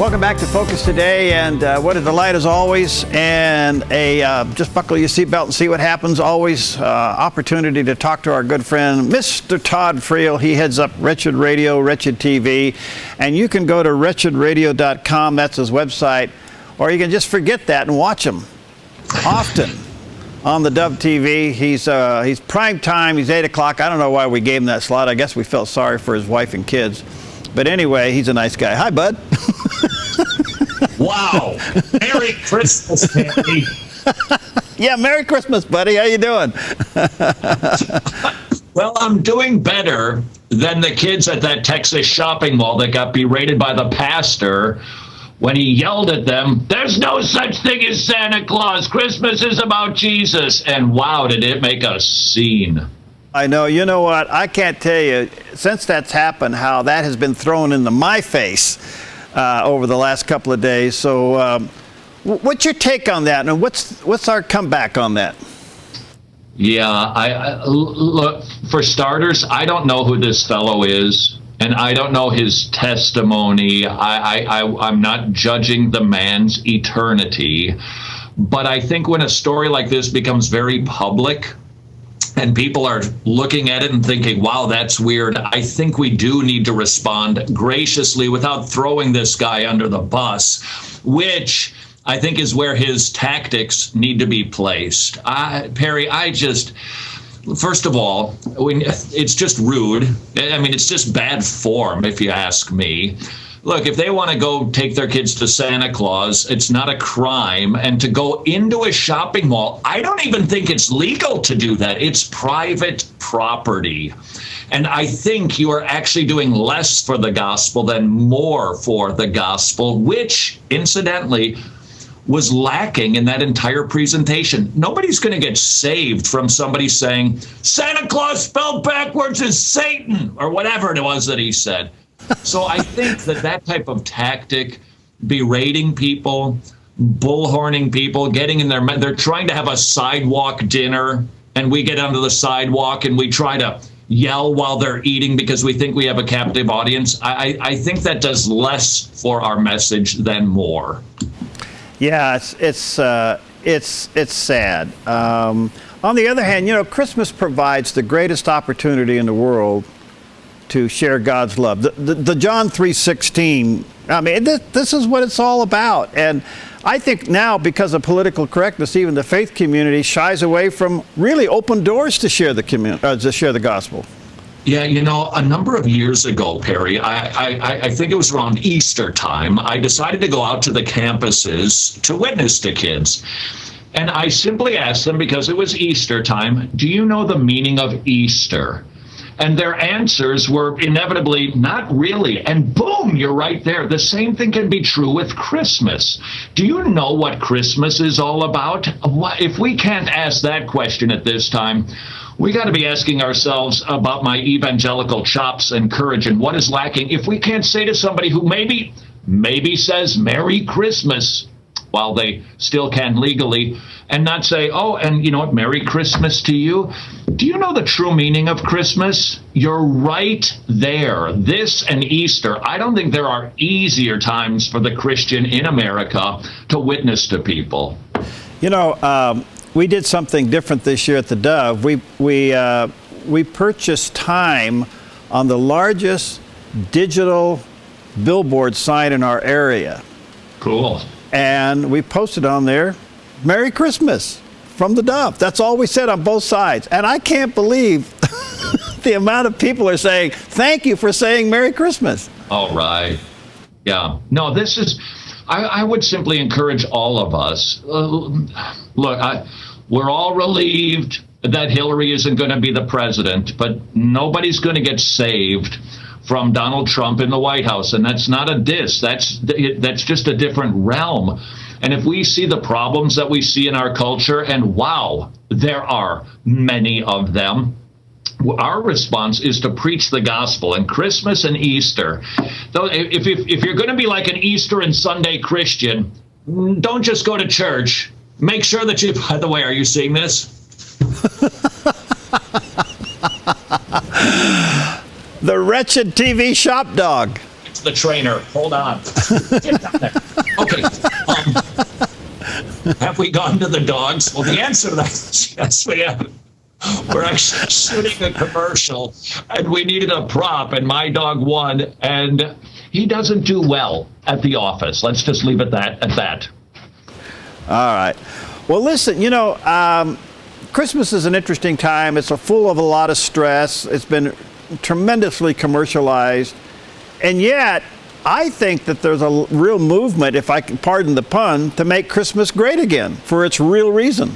Welcome back to Focus Today, and what a delight as always, and just buckle your seatbelt and see what happens. Always opportunity to talk to our good friend, Mr. Todd Friel. He heads up Wretched Radio, Wretched TV, and you can go to wretchedradio.com, that's his website, or you can just forget that and watch him often on the Dove TV. He's prime time, he's 8 o'clock. I don't know why we gave him that slot. I guess we felt sorry for his wife and kids. But anyway, he's a nice guy. Hi, bud. Wow. Merry Christmas, Andy. Yeah, Merry Christmas, buddy. How you doing? Well, I'm doing better than the kids at that Texas shopping mall that got berated by the pastor when he yelled at them, "There's no such thing as Santa Claus. Christmas is about Jesus." And wow, did it make a scene. I know. You know what? I can't tell you, since that's happened, how that has been thrown into my face over the last couple of days. So what's your take on that? And what's our comeback on that? Yeah, I look, for starters, I don't know who this fellow is, and I don't know his testimony. I'm not judging the man's eternity. But I think when a story like this becomes very public, and people are looking at it and thinking, wow, that's weird, I think we do need to respond graciously without throwing this guy under the bus, which I think is where his tactics need to be placed. Perry, first of all, it's just rude. I mean, it's just bad form, if you ask me. Look, if they want to go take their kids to Santa Claus, it's not a crime. And to go into a shopping mall, I don't even think it's legal to do that. It's private property. And I think you are actually doing less for the gospel than more for the gospel, which, incidentally, was lacking in that entire presentation. Nobody's going to get saved from somebody saying, Santa Claus spelled backwards is Satan, or whatever it was that he said. So I think that type of tactic, berating people, bullhorning people, getting in they're trying to have a sidewalk dinner, and we get onto the sidewalk and we try to yell while they're eating because we think we have a captive audience. I think that does less for our message than more. Yeah, it's sad. On the other hand, you know, Christmas provides the greatest opportunity in the world to share God's love. The John 3:16, I mean, this is what it's all about. And I think now, because of political correctness, even the faith community shies away from really open doors to share the gospel. Yeah, you know, a number of years ago, Perry, I think it was around Easter time, I decided to go out to the campuses to witness to kids. And I simply asked them, because it was Easter time, do you know the meaning of Easter? And their answers were inevitably, not really. And boom, you're right there. The same thing can be true with Christmas. Do you know what Christmas is all about? If we can't ask that question at this time, we got to be asking ourselves about my evangelical chops and courage and what is lacking. If we can't say to somebody who maybe says Merry Christmas while they still can legally, and not say, oh, and you know what, Merry Christmas to you. Do you know the true meaning of Christmas? You're right there. This and Easter, I don't think there are easier times for the Christian in America to witness to people. You know, we did something different this year at the Dove. We purchased time on the largest digital billboard sign in our area. Cool. And we posted on there, Merry Christmas from the Dove. That's all we said on both sides. And I can't believe the amount of people are saying, thank you for saying Merry Christmas. All right. Yeah. No, this is, I would simply encourage all of us. Look, we're all relieved that Hillary isn't going to be the president, but nobody's going to get saved from Donald Trump in the White House. And that's not a diss. That's just a different realm. And if we see the problems that we see in our culture, and wow, there are many of them, our response is to preach the gospel. And Christmas and Easter, though, if you're going to be like an Easter and Sunday Christian, don't just go to church. Make sure that you, by the way, are you seeing this? The Wretched TV shop dog. the trainer. Hold on. Get down there. Okay. Have we gone to the dogs? Well, the answer to that is yes, we have. We're actually shooting a commercial, and we needed a prop, and my dog won, and he doesn't do well at the office. Let's just leave it at that. All right. Well, listen, you know, Christmas is an interesting time. It's full of a lot of stress. It's been tremendously commercialized, and yet I think that there's a real movement, if I can pardon the pun, to make Christmas great again for its real reason.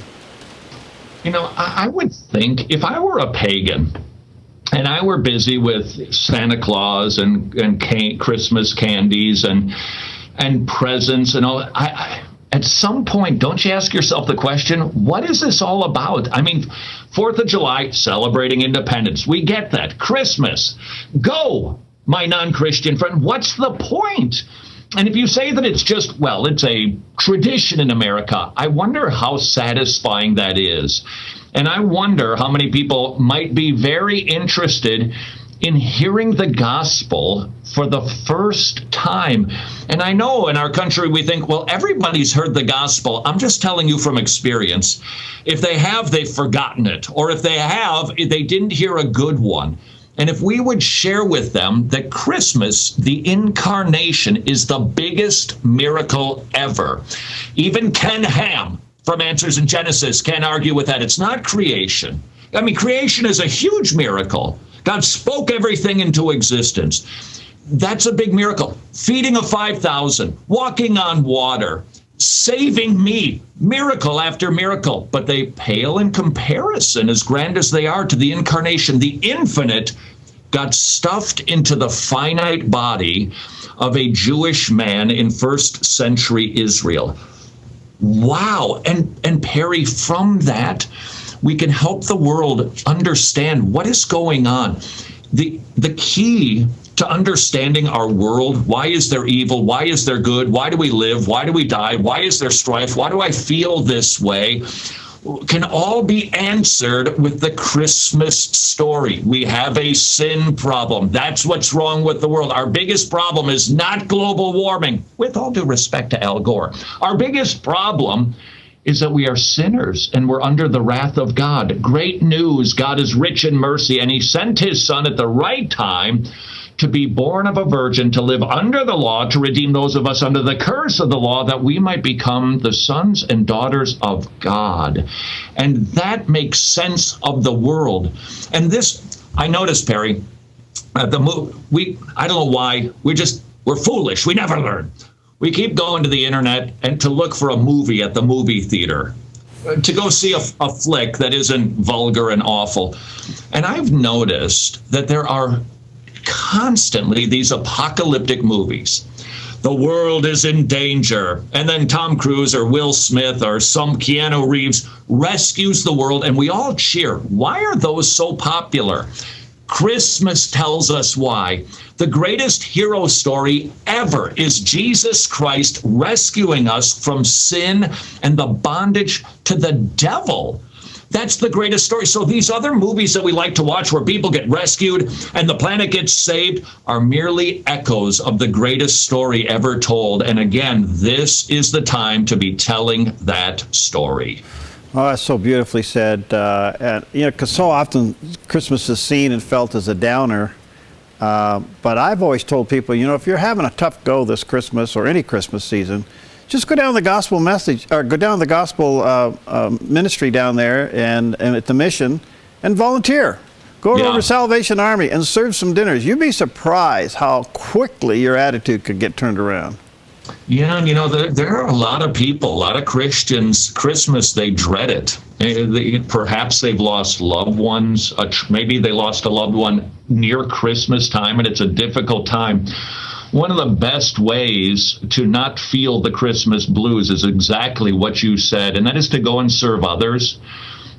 You know, I would think if I were a pagan and I were busy with Santa Claus and Christmas candies and presents and all, at some point, don't you ask yourself the question, what is this all about? I mean, 4th of July, celebrating independence. We get that. Christmas. Go, my non-Christian friend. What's the point? And if you say that it's just, well, it's a tradition in America, I wonder how satisfying that is. And I wonder how many people might be very interested in hearing the gospel for the first time. And I know in our country we think, well, everybody's heard the gospel. I'm just telling you from experience. If they have, they've forgotten it. Or if they have, they didn't hear a good one. And if we would share with them that Christmas, the incarnation, is the biggest miracle ever. Even Ken Ham from Answers in Genesis can't argue with that. It's not creation. I mean, creation is a huge miracle. God spoke everything into existence. That's a big miracle. Feeding of 5,000, walking on water, saving me, miracle after miracle. But they pale in comparison, as grand as they are, to the incarnation. The infinite got stuffed into the finite body of a Jewish man in first century Israel. Wow. And Perry, from that, we can help the world understand what is going on. The key to understanding our world, why is there evil? Why is there good? Why do we live? Why do we die? Why is there strife? Why do I feel this way? Can all be answered with the Christmas story. We have a sin problem. That's what's wrong with the world. Our biggest problem is not global warming, with all due respect to Al Gore. Our biggest problem is that we are sinners and we're under the wrath of God. Great news. God is rich in mercy, and he sent his son at the right time to be born of a virgin, to live under the law, to redeem those of us under the curse of the law, that we might become the sons and daughters of God. And that makes sense of the world. And this, I noticed, Perry, I don't know why, we're foolish. We never learn. We keep going to the internet and to look for a movie at the movie theater, to go see a flick that isn't vulgar and awful. And I've noticed that there are constantly these apocalyptic movies. The world is in danger. And then Tom Cruise or Will Smith or some Keanu Reeves rescues the world, and we all cheer. Why are those so popular? Christmas tells us why. The greatest hero story ever is Jesus Christ rescuing us from sin and the bondage to the devil. That's the greatest story. So these other movies that we like to watch where people get rescued and the planet gets saved are merely echoes of the greatest story ever told. And again, this is the time to be telling that story. Oh, that's so beautifully said. And you know, because so often Christmas is seen and felt as a downer. But I've always told people, you know, if you're having a tough go this Christmas or any Christmas season, just go down the gospel message, or go down the gospel ministry down there and at the mission and volunteer. Go over to Salvation Army and serve some dinners. You'd be surprised how quickly your attitude could get turned around. Yeah, and you know, there are a lot of people, a lot of Christians, Christmas, they dread it. Perhaps they've lost loved ones. Maybe they lost a loved one near Christmas time, and it's a difficult time. One of the best ways to not feel the Christmas blues is exactly what you said, and that is to go and serve others.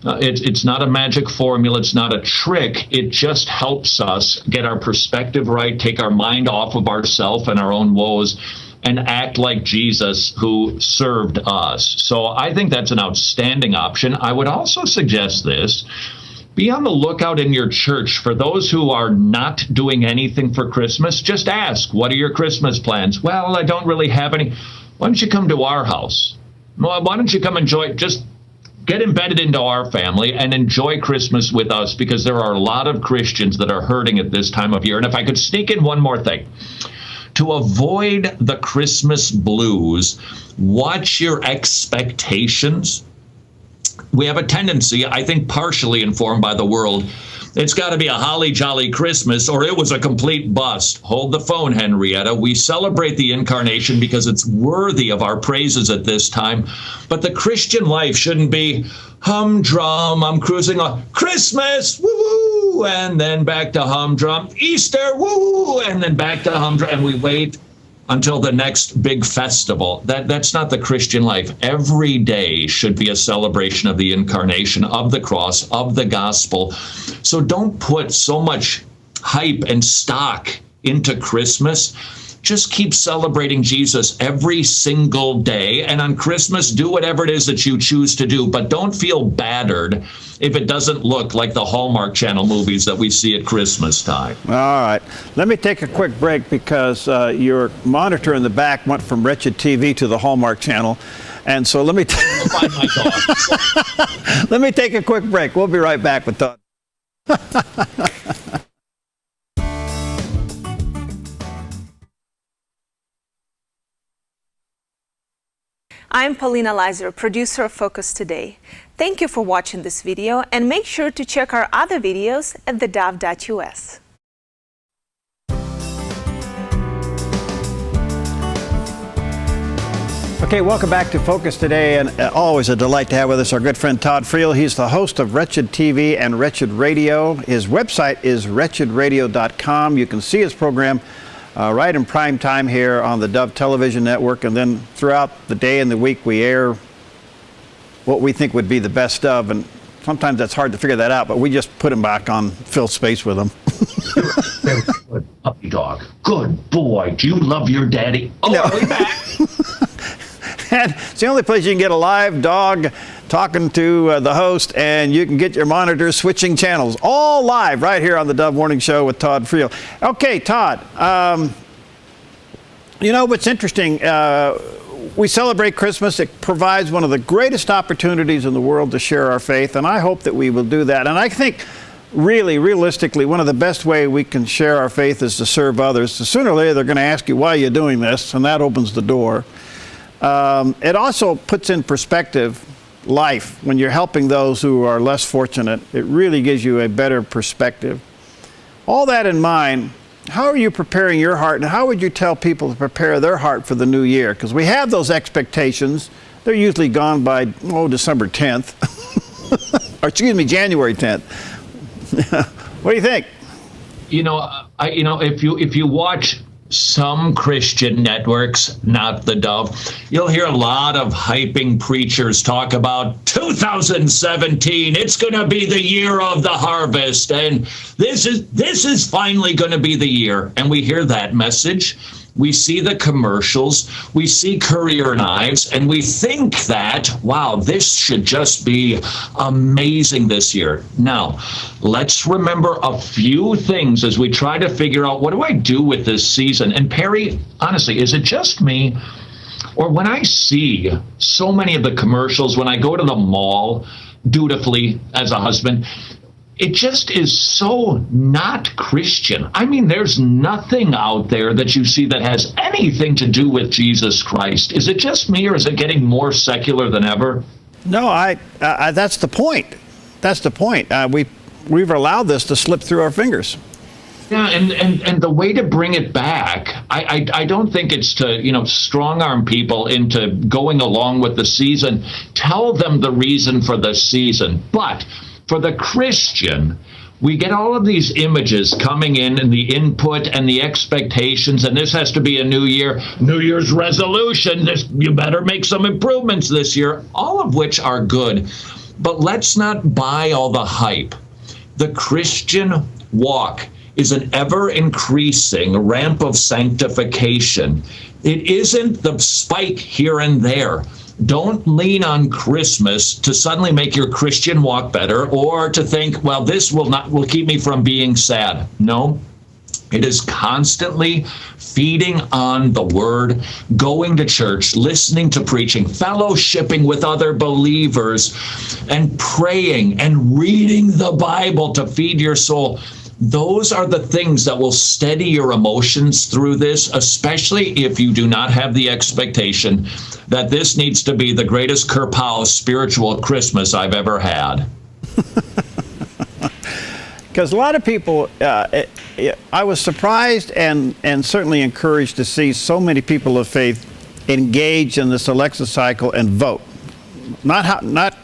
It's not a magic formula. It's not a trick. It just helps us get our perspective right, take our mind off of ourselves and our own woes, and act like Jesus, who served us. So I think that's an outstanding option. I would also suggest this. be on the lookout in your church for those who are not doing anything for Christmas. Just ask, what are your Christmas plans? Well, I don't really have any. Why don't you come to our house? Well, why don't you come enjoy, just get embedded into our family and enjoy Christmas with us, because there are a lot of Christians that are hurting at this time of year. And if I could sneak in one more thing, to avoid the Christmas blues, watch your expectations. We have a tendency, I think partially informed by the world, it's got to be a holly jolly Christmas or it was a complete bust. Hold the phone, Henrietta. We celebrate the incarnation because it's worthy of our praises at this time. But the Christian life shouldn't be humdrum, I'm cruising on Christmas, woo, and then back to humdrum, Easter, woo, and then back to humdrum, and we wait until the next big festival. That's not the Christian life. Every day should be a celebration of the incarnation, of the cross, of the gospel. So don't put so much hype and stock into Christmas. Just keep celebrating Jesus every single day. And on Christmas, do whatever it is that you choose to do. But don't feel battered if it doesn't look like the Hallmark Channel movies that we see at Christmas time. All right. Let me take a quick break because your monitor in the back went from Wretched TV to the Hallmark Channel. And so let me let me take a quick break. We'll be right back with Todd. I'm Paulina Leiser, producer of Focus Today. Thank you for watching this video, and make sure to check our other videos at theDove.us. Okay, welcome back to Focus Today, and always a delight to have with us our good friend Todd Friel. He's the host of Wretched TV and Wretched Radio. His website is wretchedradio.com. You can see his program right in prime time here on the Dove Television Network, and then throughout the day and the week we air what we think would be the best of, and sometimes that's hard to figure that out, but we just put him back on, fill space with him. Very good puppy dog. Good boy. Do you love your daddy? Oh, no. Are we back? And it's the only place you can get a live dog talking to the host, and you can get your monitors switching channels, all live right here on the Dove Morning Show with Todd Friel. Okay, Todd, you know what's interesting? We celebrate Christmas. It provides one of the greatest opportunities in the world to share our faith, and I hope that we will do that. And I think really, realistically, one of the best ways we can share our faith is to serve others. So sooner or later, they're going to ask you, why are you doing this? And that opens the door. It also puts in perspective life. When you're helping those who are less fortunate, it really gives you a better perspective. All that in mind, how are you preparing your heart, and how would you tell people to prepare their heart for the new year? Because we have those expectations. They're usually gone by, December 10th. Or excuse me, January 10th. What do you think? If you watch some Christian networks, not the Dove, you'll hear a lot of hyping preachers talk about 2017. It's going to be the year of the harvest, and this is finally going to be the year. And we hear that message. We see the commercials, we see career knives, and we think that, wow, this should just be amazing this year. Now, let's remember a few things as we try to figure out, what do I do with this season? And Perry, honestly, is it just me? Or when I see so many of the commercials, when I go to the mall, dutifully as a husband, it just is so not Christian. I mean, there's nothing out there that you see that has anything to do with Jesus Christ. Is it just me, or is it getting more secular than ever? No, that's the point. That's the point. We've allowed this to slip through our fingers. Yeah, and the way to bring it back, I don't think it's to, strong arm people into going along with the season. Tell them the reason for the season. But for the Christian, we get all of these images coming in, and the input and the expectations, and this has to be a New Year's resolution. You better make some improvements this year, all of which are good. But let's not buy all the hype. The Christian walk is an ever-increasing ramp of sanctification. It isn't the spike here and there. Don't lean on Christmas to suddenly make your Christian walk better, or to think, well, this will keep me from being sad. No. It is constantly feeding on the word, going to church, listening to preaching, fellowshipping with other believers, and praying and reading the Bible to feed your soul. Those are the things that will steady your emotions through this, especially if you do not have the expectation that this needs to be the greatest kerpow spiritual Christmas I've ever had. Because a lot of people, I was surprised and certainly encouraged to see so many people of faith engage in this election cycle and vote. Not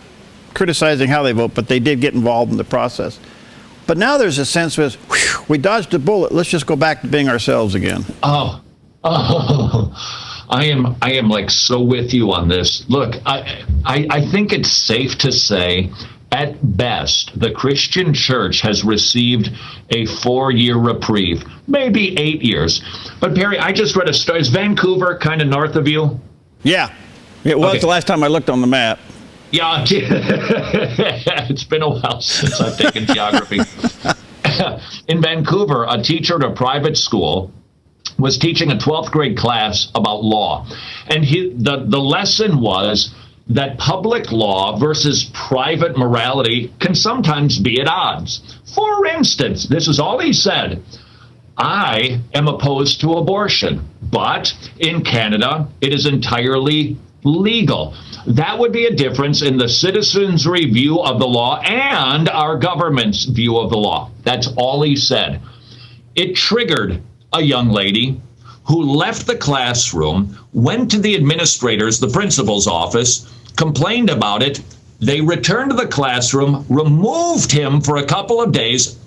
criticizing how they vote, but they did get involved in the process. But now there's a sense of, whew, we dodged a bullet. Let's just go back to being ourselves again. Oh, I am like so with you on this. Look, I think it's safe to say, at best, the Christian church has received a 4-year reprieve, maybe 8 years. But Perry, I just read a story. Is Vancouver kind of north of you? Yeah, it was Okay. the last time I looked on the map. Yeah, it's been a while since I've taken geography. In Vancouver, a teacher at a private school was teaching a 12th grade class about law. And the lesson was that public law versus private morality can sometimes be at odds. For instance, this is all he said: I am opposed to abortion, but in Canada, it is entirely legal. That would be a difference in the citizens' review of the law and our government's view of the law. That's all he said. It triggered a young lady who left the classroom, went to the administrator's, the principal's office, complained about it. They returned to the classroom, removed him for a couple of days,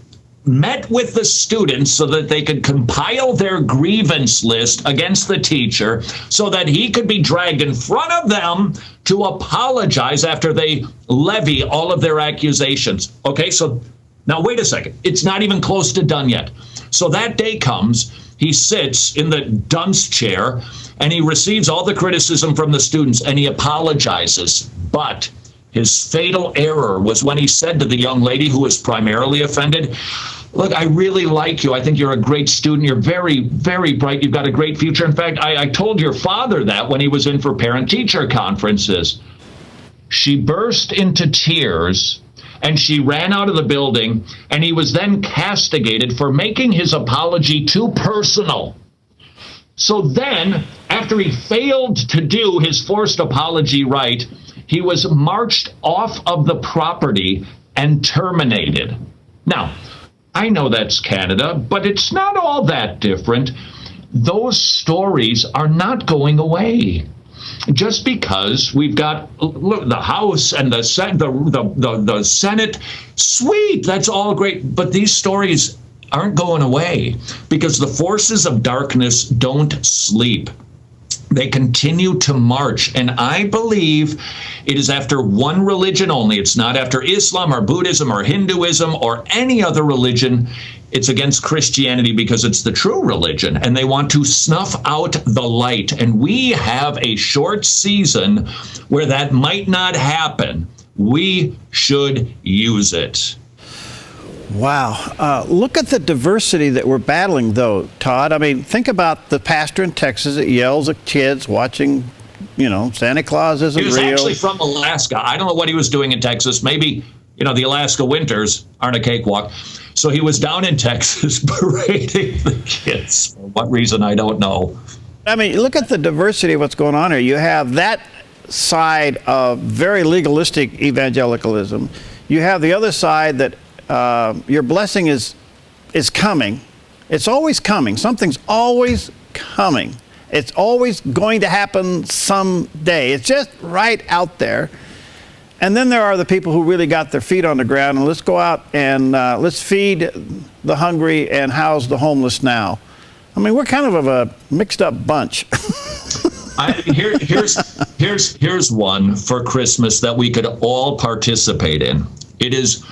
met with the students so that they could compile their grievance list against the teacher so that he could be dragged in front of them to apologize after they levy all of their accusations. Okay, so now wait a second. It's not even close to done yet. So that day comes, he sits in the dunce chair, and he receives all the criticism from the students, and he apologizes. But his fatal error was when he said to the young lady who was primarily offended, look, I really like you. I think you're a great student. You're very, very bright. You've got a great future. In fact, I told your father that when he was in for parent-teacher conferences. She burst into tears, and she ran out of the building, and he was then castigated for making his apology too personal. So then, after he failed to do his forced apology right, he was marched off of the property and terminated. Now, I know that's Canada, but it's not all that different. Those stories are not going away. Just because we've got, look, the House and the Senate, sweet, that's all great, but these stories aren't going away because the forces of darkness don't sleep. They continue to march, and I believe it is after one religion only. It's not after Islam or Buddhism or Hinduism or any other religion. It's against Christianity because it's the true religion, and they want to snuff out the light. And we have a short season where that might not happen. We should use it. Wow. Look at the diversity that we're battling, though, Todd. I mean, think about the pastor in Texas that yells at kids watching, you know, Santa Claus isn't real. He was actually from Alaska. I don't know what he was doing in Texas. Maybe, you know, the Alaska winters aren't a cakewalk. So he was down in Texas berating the kids. For what reason, I don't know. I mean, look at the diversity of what's going on here. You have that side of very legalistic evangelicalism. You have the other side that your blessing is coming. It's always coming. Something's always coming. It's always going to happen someday. It's just right out there. And then there are the people who really got their feet on the ground, and let's go out and let's feed the hungry and house the homeless now. I mean, we're kind of a mixed up bunch. Here's one for Christmas that we could all participate in. It is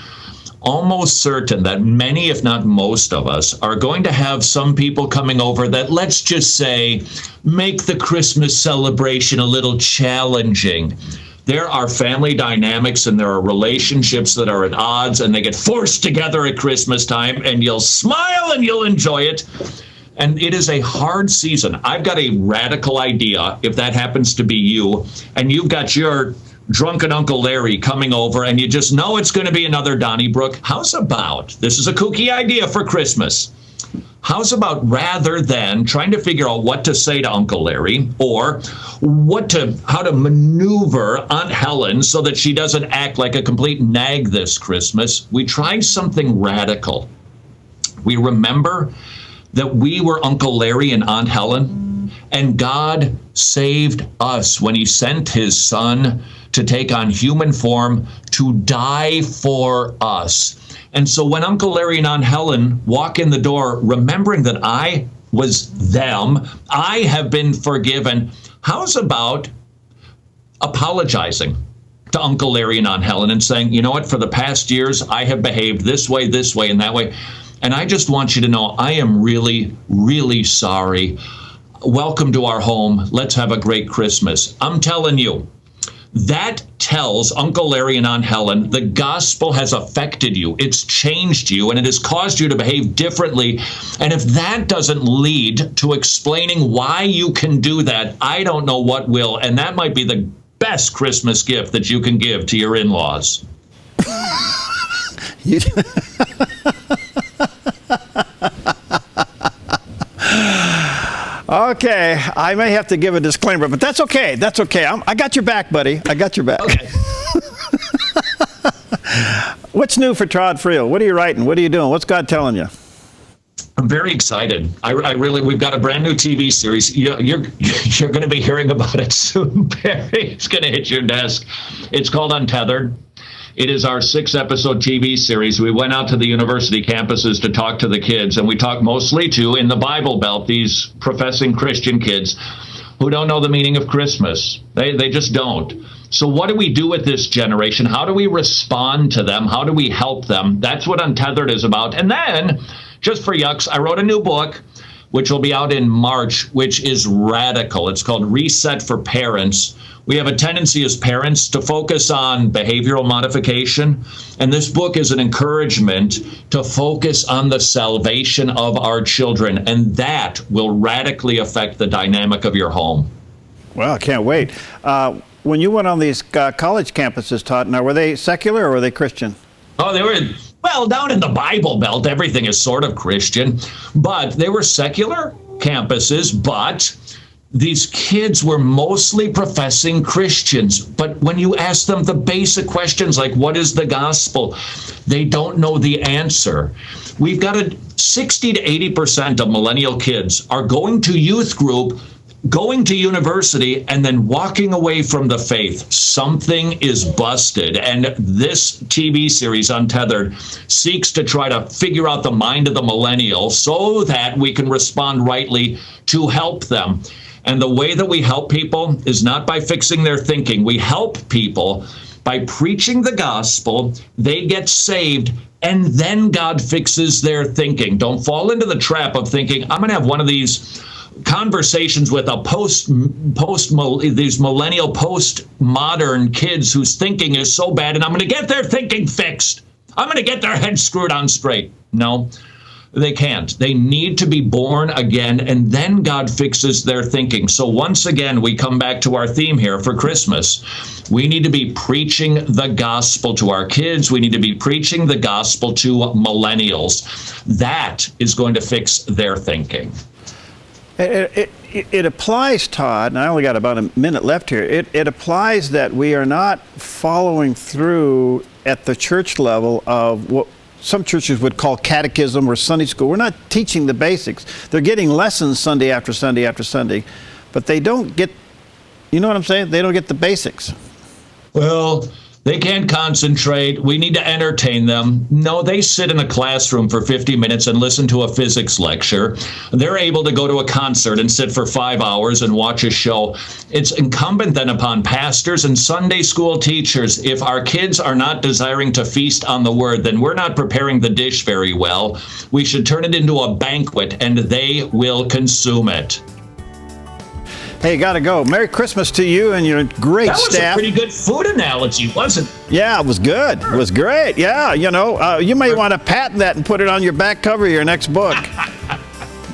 almost certain that many, if not most of us, are going to have some people coming over that, let's just say, make the Christmas celebration a little challenging. There are family dynamics and there are relationships that are at odds, and they get forced together at Christmas time, and you'll smile and you'll enjoy it. And it is a hard season. I've got a radical idea, if that happens to be you, and you've got your drunken Uncle Larry coming over, and you just know it's going to be another Donnybrook. How's about, this is a kooky idea for Christmas, how's about, rather than trying to figure out what to say to Uncle Larry or how to maneuver Aunt Helen so that she doesn't act like a complete nag this Christmas, we tried something radical. We remember that we were Uncle Larry and Aunt Helen, and God saved us when he sent his son to take on human form to die for us. And so when Uncle Larry and Aunt Helen walk in the door, remembering that I was them, I have been forgiven, how's about apologizing to Uncle Larry and Aunt Helen and saying, you know what, for the past years, I have behaved this way, and that way. And I just want you to know I am really, really sorry. Welcome to our home. Let's have a great Christmas. I'm telling you, that tells Uncle Larry and Aunt Helen the gospel has affected you. It's changed you, and it has caused you to behave differently. And if that doesn't lead to explaining why you can do that, I don't know what will. And that might be the best Christmas gift that you can give to your in-laws. Okay, I may have to give a disclaimer, but that's okay. That's okay. I got your back, buddy. I got your back. Okay. What's new for Todd Friel? What are you writing? What are you doing? What's God telling you? I'm very excited. We've got a brand new TV series. You're going to be hearing about it soon, Barry. It's going to hit your desk. It's called Untethered. It is our 6-episode TV series. We went out to the university campuses to talk to the kids, and we talked mostly to, in the Bible Belt, these professing Christian kids who don't know the meaning of Christmas. They just don't. So what do we do with this generation? How do we respond to them? How do we help them? That's what Untethered is about. And then, just for yucks, I wrote a new book, which will be out in March, which is radical. It's called Reset for Parents. We have a tendency as parents to focus on behavioral modification, and this book is an encouragement to focus on the salvation of our children, and that will radically affect the dynamic of your home. Well, I can't wait. When you went on these college campuses, Todd, now were they secular or were they Christian? Oh, they were, well, down in the Bible Belt, everything is sort of Christian, but they were secular campuses, but these kids were mostly professing Christians. But when you ask them the basic questions like, what is the gospel? They don't know the answer. We've got 60 to 80% of millennial kids are going to youth group, going to university, and then walking away from the faith. Something is busted. And this TV series, Untethered, seeks to try to figure out the mind of the millennial so that we can respond rightly to help them. And the way that we help people is not by fixing their thinking. We help people by preaching the gospel. They get saved, and then God fixes their thinking. Don't fall into the trap of thinking, I'm going to have one of these conversations with these millennial postmodern kids whose thinking is so bad, and I'm going to get their thinking fixed. I'm going to get their heads screwed on straight. No. They can't. They need to be born again, and then God fixes their thinking. So once again, we come back to our theme here for Christmas. We need to be preaching the gospel to our kids. We need to be preaching the gospel to millennials. That is going to fix their thinking. It applies, Todd, and I only got about a minute left here. It applies that we are not following through at the church level of what some churches would call catechism or Sunday school. We're not teaching the basics. They're getting lessons Sunday after Sunday after Sunday, but they don't get, you know what I'm saying? They don't get the basics. Well, They can't concentrate. We need to entertain them. No, they sit in a classroom for 50 minutes and listen to a physics lecture. They're able to go to a concert and sit for 5 hours and watch a show. It's incumbent then upon pastors and Sunday school teachers. If our kids are not desiring to feast on the word, then we're not preparing the dish very well. We should turn it into a banquet, and they will consume it. Hey, gotta go. Merry Christmas to you and your great staff. That was a pretty good food analogy, wasn't it? Yeah, it was good. It was great. Yeah, you know, you may want to patent that and put it on your back cover of your next book.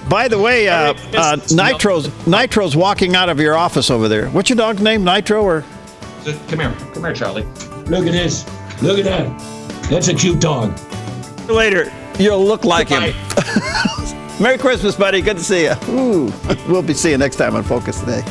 By the way, Nitro's walking out of your office over there. What's your dog's name, Nitro? Or come here, Charlie. Look at this. Look at that. That's a cute dog. Later, you'll look like him. Merry Christmas, buddy. Good to see you. Ooh. We'll be seeing you next time on Focus Today.